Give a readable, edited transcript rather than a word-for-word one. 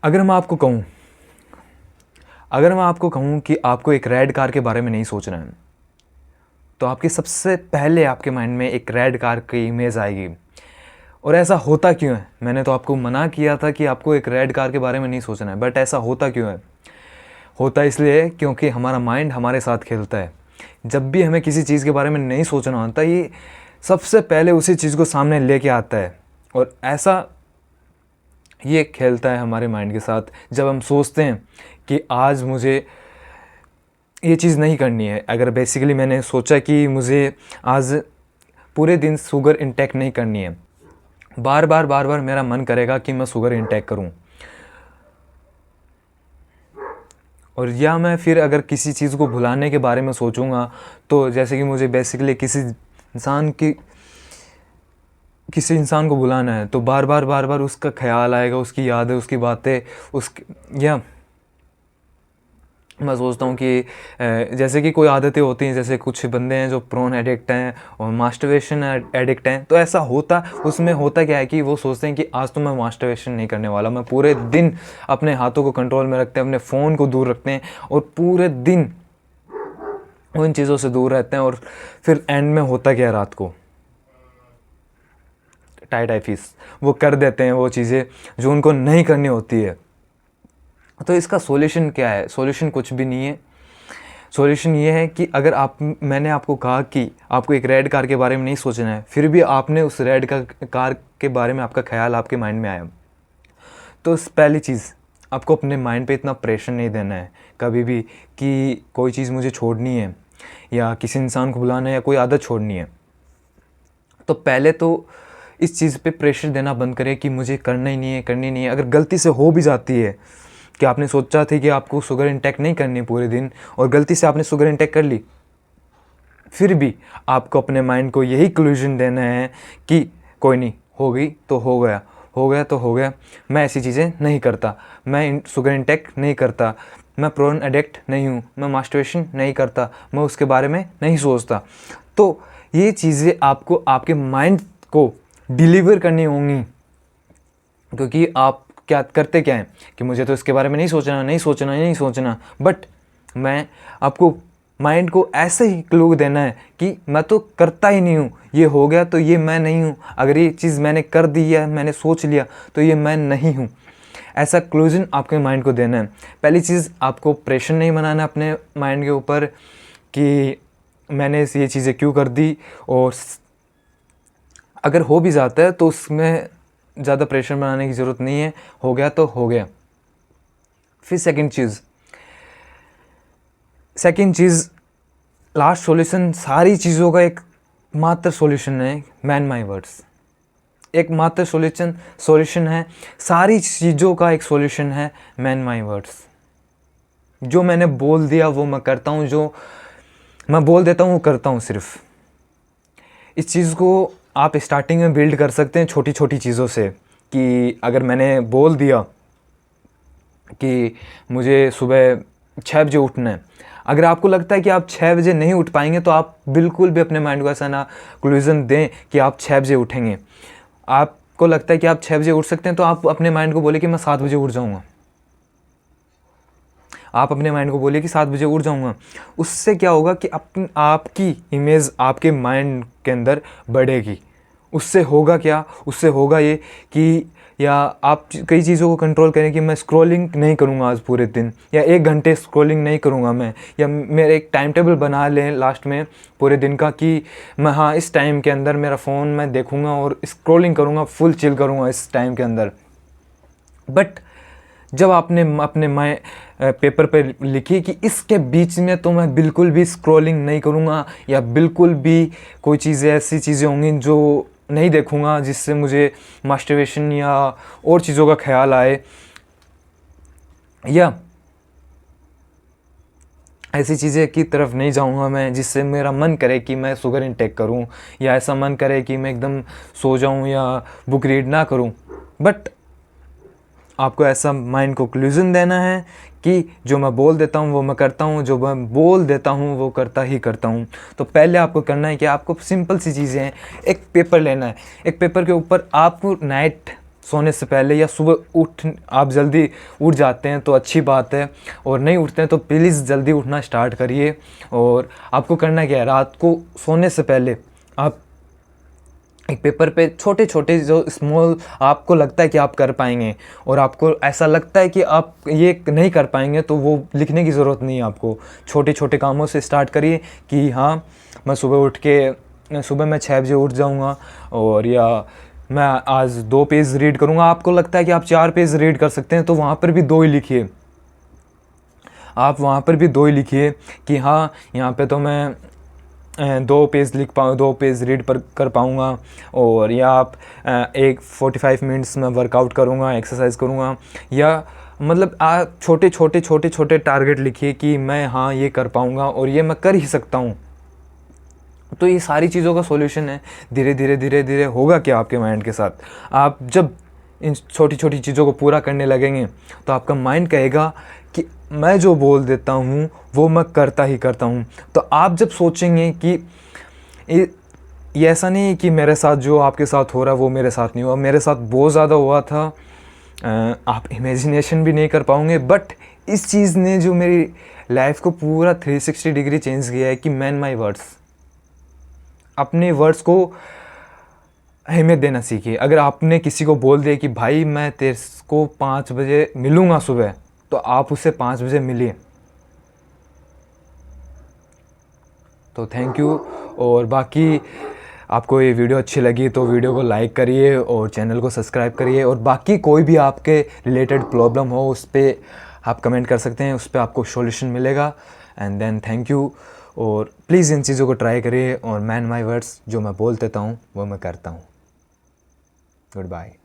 अगर मैं आपको कहूँ अगर मैं आपको कहूँ कि आपको एक रेड कार के बारे में नहीं सोचना है, तो आपके सबसे पहले आपके माइंड में एक रेड कार की इमेज आएगी। और ऐसा होता क्यों है? मैंने तो आपको मना किया था कि आपको एक रेड कार के बारे में नहीं सोचना है, बट ऐसा होता क्यों है? होता इसलिए क्योंकि हमारा माइंड हमारे साथ खेलता है। जब भी हमें किसी चीज़ के बारे में नहीं सोचना होता, ये सबसे पहले उसी चीज़ को सामने लेके आता है। और ऐसा ये खेलता है हमारे माइंड के साथ जब हम सोचते हैं कि आज मुझे ये चीज़ नहीं करनी है। अगर बेसिकली मैंने सोचा कि मुझे आज पूरे दिन शुगर इंटेक नहीं करनी है, बार बार मेरा मन करेगा कि मैं शुगर इंटेक करूं। और या मैं फिर अगर किसी चीज़ को भुलाने के बारे में सोचूंगा, तो जैसे कि मुझे बेसिकली किसी इंसान को बुलाना है, तो बार बार उसका ख्याल आएगा, उसकी यादें, उसकी बातें, या मैं सोचता हूँ कि जैसे कि कोई आदतें होती हैं, जैसे कुछ बंदे हैं जो प्रोन एडिक्ट हैं और मास्टरबेशन एडिक्ट हैं। तो ऐसा होता, उसमें होता क्या है कि वो सोचते हैं कि आज तो मैं मास्टरबेशन नहीं करने वाला। मैं पूरे दिन अपने हाथों को कंट्रोल में रखते हैं, अपने फ़ोन को दूर रखते हैं और पूरे दिन उन चीज़ों से दूर रहते हैं। और फिर एंड में होता क्या है, रात को टाइट फीस वो कर देते हैं वो चीज़ें जो उनको नहीं करनी होती है। तो इसका सॉल्यूशन क्या है? सॉल्यूशन कुछ भी नहीं है। सॉल्यूशन ये है कि अगर मैंने आपको कहा कि आपको एक रेड कार के बारे में नहीं सोचना है, फिर भी आपने उस रेड कार के बारे में आपका ख्याल आपके माइंड में आया, तो पहली चीज़, आपको अपने माइंड पे इतना प्रेशर नहीं देना है कभी भी कि कोई चीज़ मुझे छोड़नी है या किसी इंसान को बुलाना है या कोई आदत छोड़नी है। तो पहले तो इस चीज़ पे प्रेशर देना बंद करें कि मुझे करना ही नहीं है, करनी नहीं है। अगर गलती से हो भी जाती है कि आपने सोचा था कि आपको शुगर इंटेक नहीं करनी पूरे दिन और गलती से आपने शुगर इंटेक कर ली, फिर भी आपको अपने माइंड को यही कंक्लूजन देना है कि कोई नहीं, हो गई तो हो गया, हो गया तो हो गया, मैं ऐसी चीज़ें नहीं करता, मैं शुगर इंटेक नहीं करता, मैं प्रोन एडिक्ट नहीं हूँ, मैं मास्टरबेशन नहीं करता, मैं उसके बारे में नहीं सोचता। तो ये चीज़ें आपको आपके माइंड को डिलीवर करनी होंगी, क्योंकि आप करते क्या हैं कि मुझे तो इसके बारे में नहीं सोचना, बट मैं आपको माइंड को ऐसे ही क्लू देना है कि मैं तो करता ही नहीं हूँ, ये हो गया तो ये मैं नहीं हूँ, अगर ये चीज़ मैंने कर दी है, मैंने सोच लिया तो ये मैं नहीं हूँ। ऐसा क्लूजन आपके माइंड को देना है। पहली चीज़, आपको प्रेशर नहीं बनाना अपने माइंड के ऊपर कि मैंने ये चीज़ें क्यों कर दी, और अगर हो भी जाता है तो उसमें ज़्यादा प्रेशर बनाने की ज़रूरत नहीं है, हो गया तो हो गया। फिर सेकंड चीज़, लास्ट सॉल्यूशन, सारी चीज़ों का एक मात्र सॉल्यूशन है, मैन माई वर्ड्स। एक मात्र सॉल्यूशन है, सारी चीज़ों का एक सॉल्यूशन है, मैन माई वर्ड्स। जो मैंने बोल दिया वो मैं करता हूँ, जो मैं बोल देता हूँ वो करता हूँ सिर्फ। इस चीज़ को आप स्टार्टिंग में बिल्ड कर सकते हैं छोटी छोटी चीज़ों से, कि अगर मैंने बोल दिया कि मुझे सुबह 6 बजे उठना है, अगर आपको लगता है कि आप 6 बजे नहीं उठ पाएंगे, तो आप बिल्कुल भी अपने माइंड को ऐसा ना कंक्लूजन दें कि आप 6 बजे उठेंगे। आपको लगता है कि आप 6 बजे उठ सकते हैं, तो आप अपने माइंड को बोले कि मैं 7 बजे उठ जाऊँगा। आप अपने माइंड को बोलिए कि 7 बजे उठ जाऊँगा। उससे क्या होगा कि आपकी इमेज आपके माइंड के अंदर बढ़ेगी। उससे होगा क्या? उससे होगा ये कि या आप कई चीज़ों को कंट्रोल करें कि मैं स्क्रॉलिंग नहीं करूँगा आज पूरे दिन, या 1 घंटे स्क्रॉलिंग नहीं करूँगा मैं, या मेरे एक टाइम टेबल बना लें लास्ट में पूरे दिन का कि मैं हाँ इस टाइम के अंदर मेरा फ़ोन मैं देखूँगा और स्क्रॉलिंग करूँगा, फुल चिल करूँगा इस टाइम के अंदर। बट जब आपने अपने पेपर पे लिखी कि इसके बीच में तो मैं बिल्कुल भी स्क्रॉलिंग नहीं करूँगा, या बिल्कुल भी कोई चीज़ें ऐसी चीज़ें होंगी जो नहीं देखूँगा जिससे मुझे मास्टरबेशन या और चीज़ों का ख्याल आए, या ऐसी चीज़ें की तरफ नहीं जाऊँगा मैं जिससे मेरा मन करे कि मैं शुगर इंटेक करूँ, या ऐसा मन करे कि मैं एकदम सो जाऊँ या बुक रीड ना करूँ। बट आपको ऐसा माइंड को कंक्लूजन देना है कि जो मैं बोल देता हूँ वो मैं करता हूँ, जो मैं बोल देता हूँ वो करता ही करता हूँ। तो पहले आपको करना है कि आपको सिंपल सी चीज़ें हैं, एक पेपर लेना है, एक पेपर के ऊपर आपको नाइट सोने से पहले या सुबह आप जल्दी उठ जाते हैं तो अच्छी बात है, और नहीं उठते हैं तो प्लीज़ जल्दी उठना स्टार्ट करिए। और आपको करना क्या है, रात को सोने से पहले आप एक पेपर पे छोटे छोटे जो स्मॉल आपको लगता है कि आप कर पाएंगे, और आपको ऐसा लगता है कि आप ये नहीं कर पाएंगे, तो वो लिखने की ज़रूरत नहीं है आपको। छोटे छोटे कामों से स्टार्ट करिए कि हाँ मैं सुबह मैं 6 बजे उठ जाऊँगा, और या मैं आज 2 पेज रीड करूँगा। आपको लगता है कि आप 4 पेज रीड कर सकते हैं, तो वहाँ पर भी 2 ही लिखिए। आप वहाँ पर भी 2 ही लिखिए कि हाँ यहाँ पे तो मैं 2 पेज लिख पाऊँ, 2 पेज रीड कर पाऊँगा। और या आप 45 मिनट्स में वर्कआउट करूँगा, एक्सरसाइज करूँगा। या मतलब आप छोटे टारगेट लिखिए कि मैं हाँ ये कर पाऊँगा और ये मैं कर ही सकता हूँ। तो ये सारी चीज़ों का सॉल्यूशन है। धीरे धीरे होगा क्या आपके माइंड के साथ, आप जब इन छोटी छोटी चीज़ों को पूरा करने लगेंगे तो आपका माइंड कहेगा कि मैं जो बोल देता हूँ वो मैं करता ही करता हूँ। तो आप जब सोचेंगे कि ये ऐसा नहीं है कि मेरे साथ जो आपके साथ हो रहा है वो मेरे साथ नहीं हुआ, मेरे साथ बहुत ज़्यादा हुआ था, आप इमेजिनेशन भी नहीं कर पाओगे। बट इस चीज़ ने जो मेरी लाइफ को पूरा 360 डिग्री चेंज किया है कि मैन माई वर्ड्स, अपने वर्ड्स को अहमियत देना सीखिए। अगर आपने किसी को बोल दिया कि भाई मैं तेरे को 5 बजे मिलूँगा सुबह, तो आप उससे 5 बजे मिलिए। तो थैंक यू। और बाकी आपको ये वीडियो अच्छी लगी तो वीडियो को लाइक करिए और चैनल को सब्सक्राइब करिए। और बाकी कोई भी आपके रिलेटेड प्रॉब्लम हो उस पर आप कमेंट कर सकते हैं, उस पर आपको सॉल्यूशन मिलेगा। And then thank you. और प्लीज़ इन चीज़ों को ट्राई करिए, और मैन माई वर्ड्स जो मैं बोल देता हूँ वो मैं करता हूँ। Good bye.